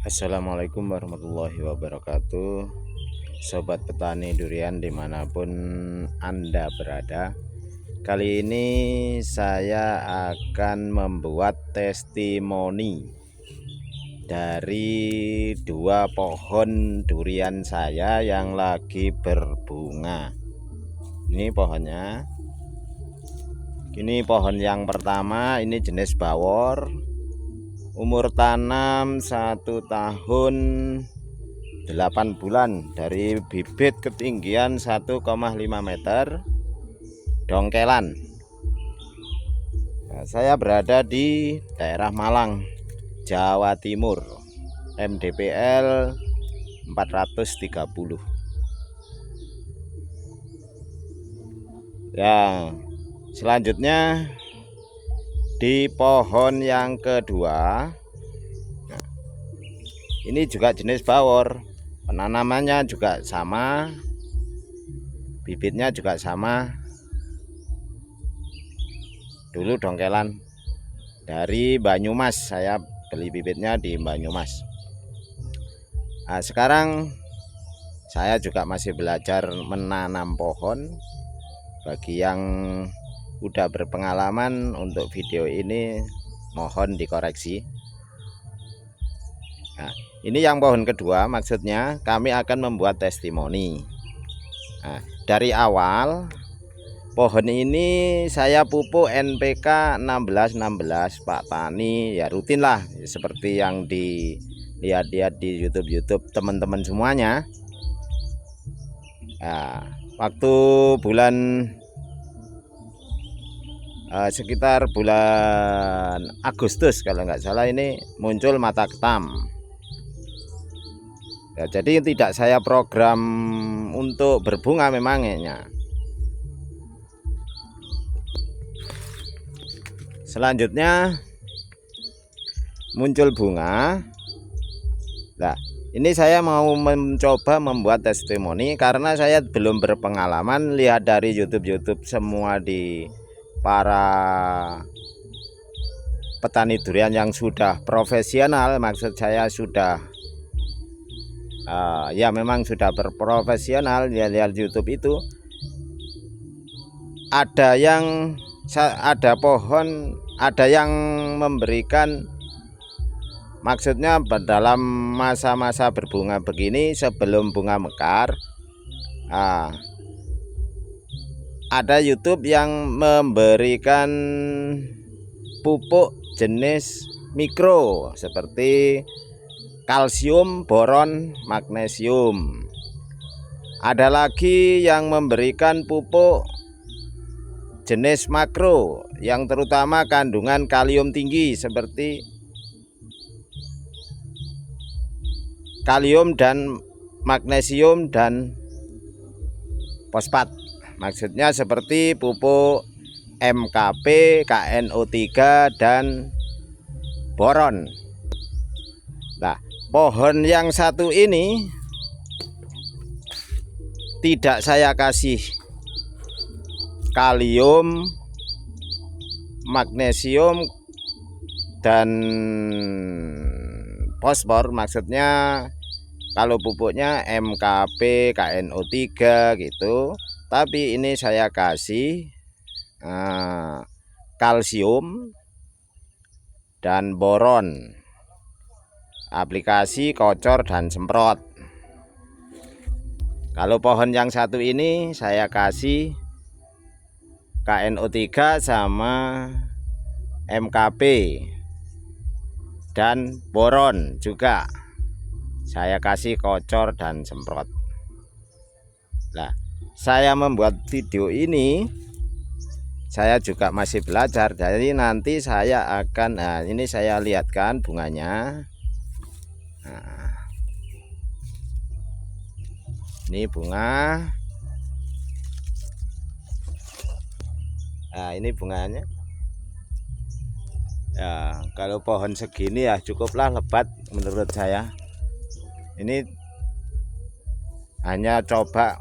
Assalamualaikum warahmatullahi wabarakatuh. Sobat petani durian dimanapun Anda berada, kali ini saya akan membuat testimoni dari dua pohon durian saya yang lagi berbunga. Ini pohonnya. Ini pohon yang pertama, ini jenis bawor. Umur tanam 1 tahun 8 bulan, dari bibit ketinggian 1,5 meter, dongkelan. Nah, saya berada di daerah Malang, Jawa Timur, MDPL 430. Ya, selanjutnya di pohon yang kedua, nah, ini juga jenis bawor, penanamannya juga sama, bibitnya juga sama. Dulu dongkelan dari Banyumas, saya beli bibitnya di Banyumas. Nah, sekarang saya juga masih belajar menanam pohon. Bagi yang udah berpengalaman untuk video ini mohon dikoreksi. Nah, ini yang pohon kedua, maksudnya kami akan membuat testimoni. Nah, dari awal pohon ini saya pupuk NPK 1616 Pak Tani, ya rutin lah seperti yang dilihat-lihat di YouTube teman-teman semuanya. Nah, waktu bulan sekitar bulan Agustus kalau nggak salah, ini muncul mata ketam. Ya, jadi tidak saya program untuk berbunga memangnya. Selanjutnya muncul bunga. Nah, ini saya mau mencoba membuat testimoni karena saya belum berpengalaman. Lihat dari YouTube semua, di para petani durian yang sudah profesional, maksud saya sudah ya memang sudah berprofesional. Ya, lihat YouTube itu ada pohon, ada yang memberikan, maksudnya dalam masa-masa berbunga begini sebelum bunga mekar, ada YouTube yang memberikan pupuk jenis mikro seperti kalsium, boron, magnesium. Ada lagi yang memberikan pupuk jenis makro yang terutama kandungan kalium tinggi seperti kalium dan magnesium dan fosfat. Maksudnya seperti pupuk MKP, KNO3 dan boron. Nah, pohon yang satu ini tidak saya kasih kalium, magnesium dan fosfor, maksudnya kalau pupuknya MKP, KNO3 gitu. Tapi ini saya kasih kalsium dan boron, aplikasi kocor dan semprot. Kalau pohon yang satu ini saya kasih KNO3 sama MKP dan boron juga saya kasih kocor dan semprot. Nah, saya membuat video ini saya juga masih belajar, jadi nanti saya akan, ini saya lihatkan bunganya. Nah, ini bunga. Nah, ini bunganya. Ya, kalau pohon segini ya cukuplah lebat menurut saya. Ini hanya coba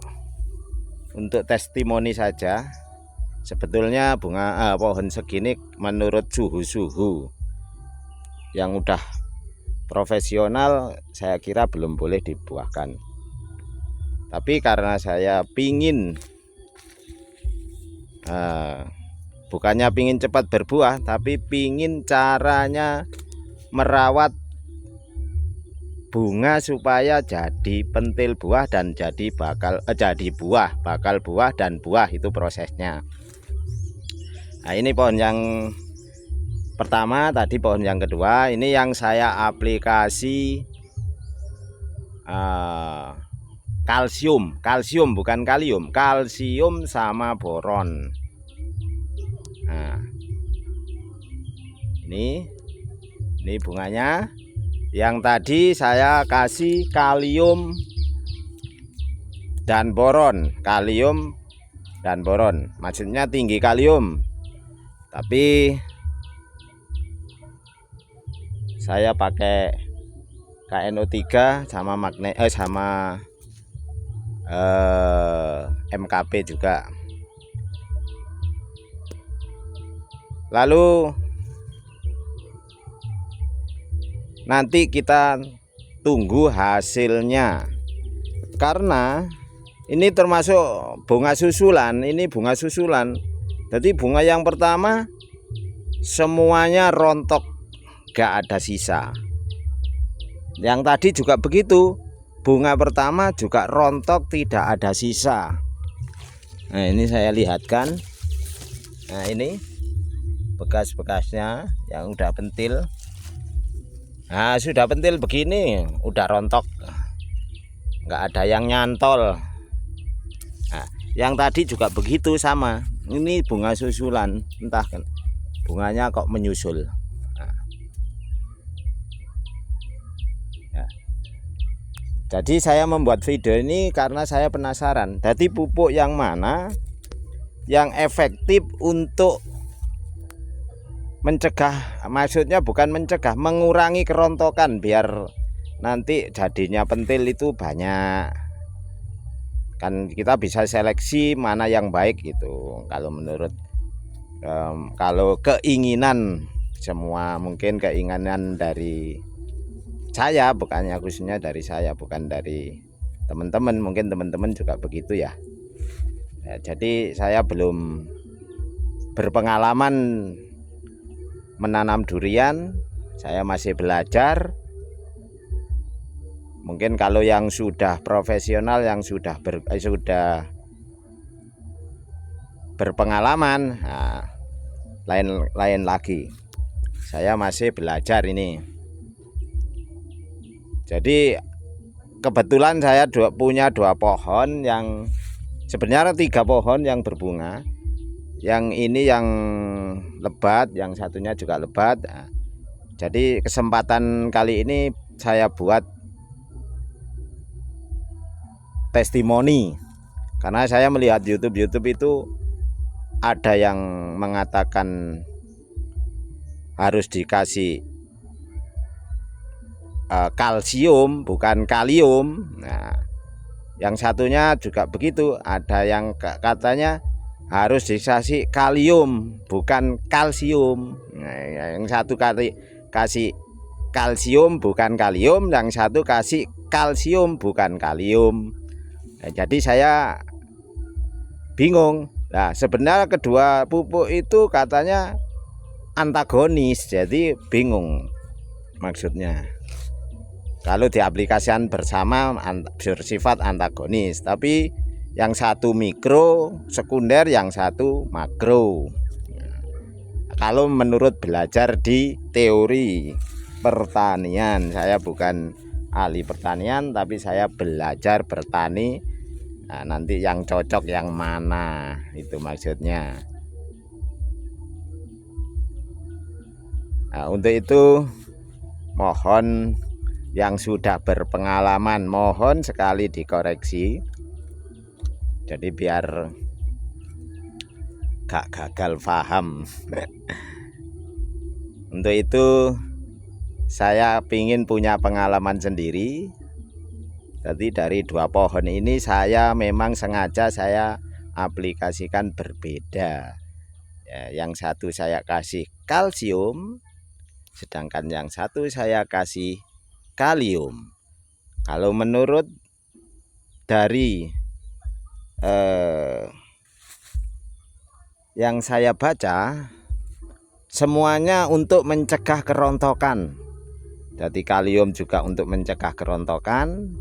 untuk testimoni saja. Sebetulnya pohon segini menurut suhu yang udah profesional saya kira belum boleh dibuahkan. Tapi karena saya pingin bukannya pingin cepat berbuah, tapi pingin caranya merawat bunga supaya jadi pentil buah dan jadi bakal buah dan buah, itu prosesnya. Nah, ini pohon yang pertama, tadi pohon yang kedua, ini yang saya aplikasi kalsium bukan kalium, kalsium sama boron. Nah, ini bunganya. Yang tadi saya kasih kalium dan boron, maksudnya tinggi kalium, tapi saya pakai KNO3 sama MKP juga. Lalu nanti kita tunggu hasilnya, karena ini termasuk bunga susulan. Ini bunga susulan, jadi bunga yang pertama semuanya rontok, gak ada sisa. Yang tadi juga begitu, bunga pertama juga rontok, tidak ada sisa. Nah, ini saya lihatkan. Nah, ini bekas-bekasnya yang udah pentil. Nah, sudah pentil begini udah rontok, nggak ada yang nyantol. Nah, yang tadi juga begitu sama. Ini bunga susulan, entah kan bunganya kok menyusul. Jadi saya membuat video ini karena saya penasaran, jadi pupuk yang mana yang efektif untuk mencegah, maksudnya bukan mencegah, mengurangi kerontokan, biar nanti jadinya pentil itu banyak. Kan kita bisa seleksi mana yang baik gitu. Kalau menurut kalau keinginan semua, mungkin keinginan dari saya, bukannya khususnya dari saya, bukan dari teman-teman, mungkin teman-teman juga begitu ya. Jadi saya belum berpengalaman menanam durian, saya masih belajar. Mungkin kalau yang sudah profesional, yang sudah berpengalaman, nah, lain lagi. Saya masih belajar ini. Jadi kebetulan saya punya 2 pohon, yang sebenarnya 3 pohon yang berbunga. Yang ini yang lebat, yang satunya juga lebat. Nah, jadi kesempatan kali ini saya buat testimoni, karena saya melihat YouTube itu ada yang mengatakan harus dikasih kalsium bukan kalium. Nah, yang satunya juga begitu, ada yang katanya harus dikasih kalium bukan kalsium. Nah, yang satu kasih kalsium bukan kalium, yang satu kasih kalsium bukan kalium. Nah, jadi saya bingung. Nah, sebenarnya kedua pupuk itu katanya antagonis, jadi bingung maksudnya. Kalau diaplikasikan bersama bersifat antagonis, tapi yang satu mikro sekunder, yang satu makro. Kalau menurut belajar di teori pertanian, saya bukan ahli pertanian, tapi saya belajar bertani. Nah, nanti yang cocok yang mana, itu maksudnya. Nah, untuk itu mohon yang sudah berpengalaman, mohon sekali dikoreksi, jadi biar gak gagal paham. Untuk itu saya ingin punya pengalaman sendiri. Jadi dari 2 pohon ini saya memang sengaja saya aplikasikan berbeda ya, yang satu saya kasih kalsium, sedangkan yang satu saya kasih kalium. Kalau menurut dari yang saya baca, semuanya untuk mencegah kerontokan. Jadi kalium juga untuk mencegah kerontokan,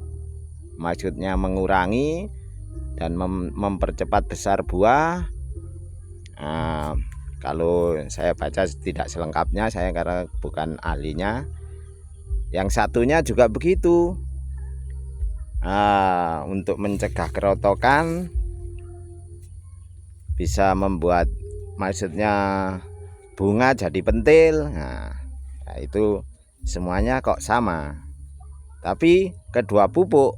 maksudnya mengurangi dan mempercepat besar buah. Nah, kalau saya baca tidak selengkapnya, saya karena bukan ahlinya. Yang satunya juga begitu, untuk mencegah kerontokan, bisa membuat maksudnya bunga jadi pentil. Nah, itu semuanya kok sama, tapi kedua pupuk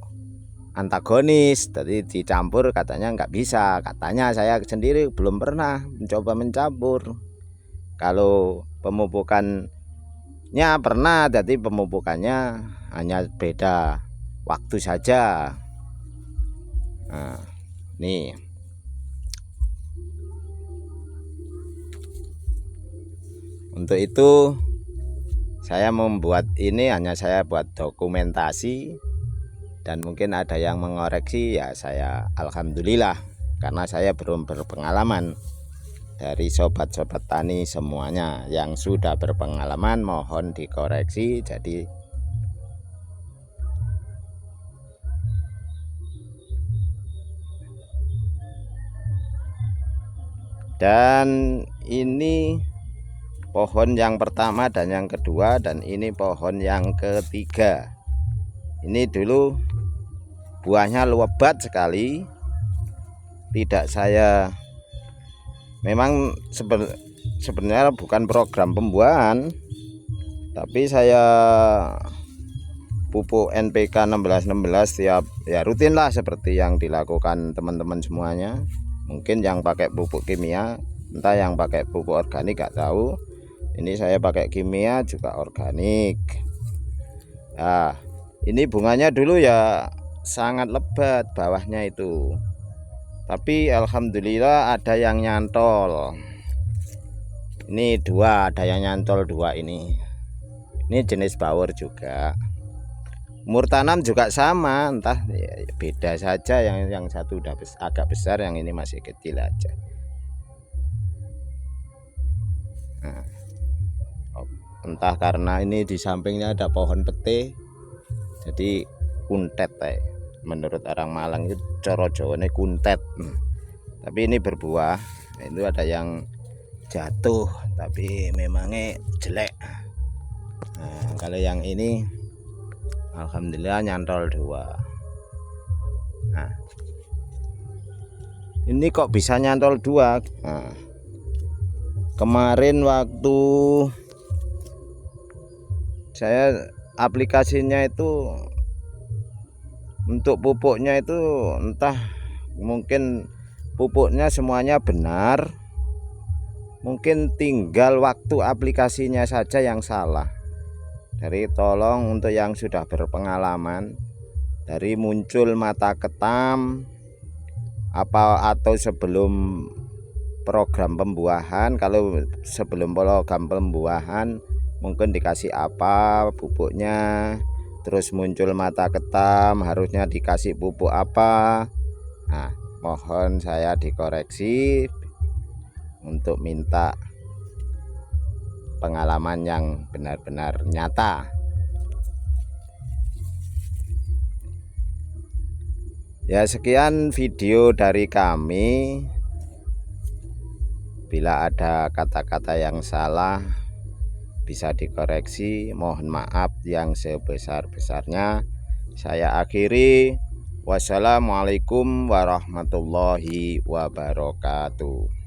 antagonis, jadi dicampur katanya nggak bisa. Katanya saya sendiri belum pernah mencoba mencampur. Kalau pemupukannya pernah, jadi pemupukannya hanya beda waktu saja. Nah, nih untuk itu saya membuat ini, hanya saya buat dokumentasi, dan mungkin ada yang mengoreksi ya, saya alhamdulillah, karena saya belum berpengalaman. Dari sobat-sobat tani semuanya yang sudah berpengalaman mohon dikoreksi. Jadi dan ini pohon yang pertama dan yang kedua, dan ini pohon yang ketiga. Ini dulu buahnya lebat sekali. Tidak, saya memang sebenarnya bukan program pembuahan, tapi saya pupuk NPK 1616 tiap ya, rutin lah seperti yang dilakukan teman-teman semuanya. Mungkin yang pakai pupuk kimia, entah yang pakai pupuk organik, gak tahu. Ini saya pakai kimia juga organik. Nah, ini bunganya dulu ya sangat lebat bawahnya itu, tapi alhamdulillah ada yang nyantol. Ini dua, ada yang nyantol dua. Ini jenis bawor juga. Umur tanam juga sama, entah ya, beda saja. Yang satu udah agak besar, yang ini masih kecil aja. Nah, entah karena ini di sampingnya ada pohon pete, jadi kuntet menurut orang Malang itu coro Jawane kuntet. Tapi ini berbuah. Itu ada yang jatuh tapi memangnya jelek. Nah, kalau yang ini alhamdulillah nyantol dua. Nah, ini kok bisa nyantol dua? Nah, kemarin waktu saya aplikasinya itu untuk pupuknya itu, entah mungkin pupuknya semuanya benar, mungkin tinggal waktu aplikasinya saja yang salah. Dari tolong untuk yang sudah berpengalaman, dari muncul mata ketam atau sebelum program pembuahan, kalau sebelum program pembuahan mungkin dikasih apa pupuknya, terus muncul mata ketam harusnya dikasih pupuk apa. Nah, mohon saya dikoreksi untuk minta pengalaman yang benar-benar nyata. Ya, sekian video dari kami. Bila ada kata-kata yang salah bisa dikoreksi, mohon maaf yang sebesar-besarnya. Saya akhiri. Wassalamualaikum warahmatullahi wabarakatuh.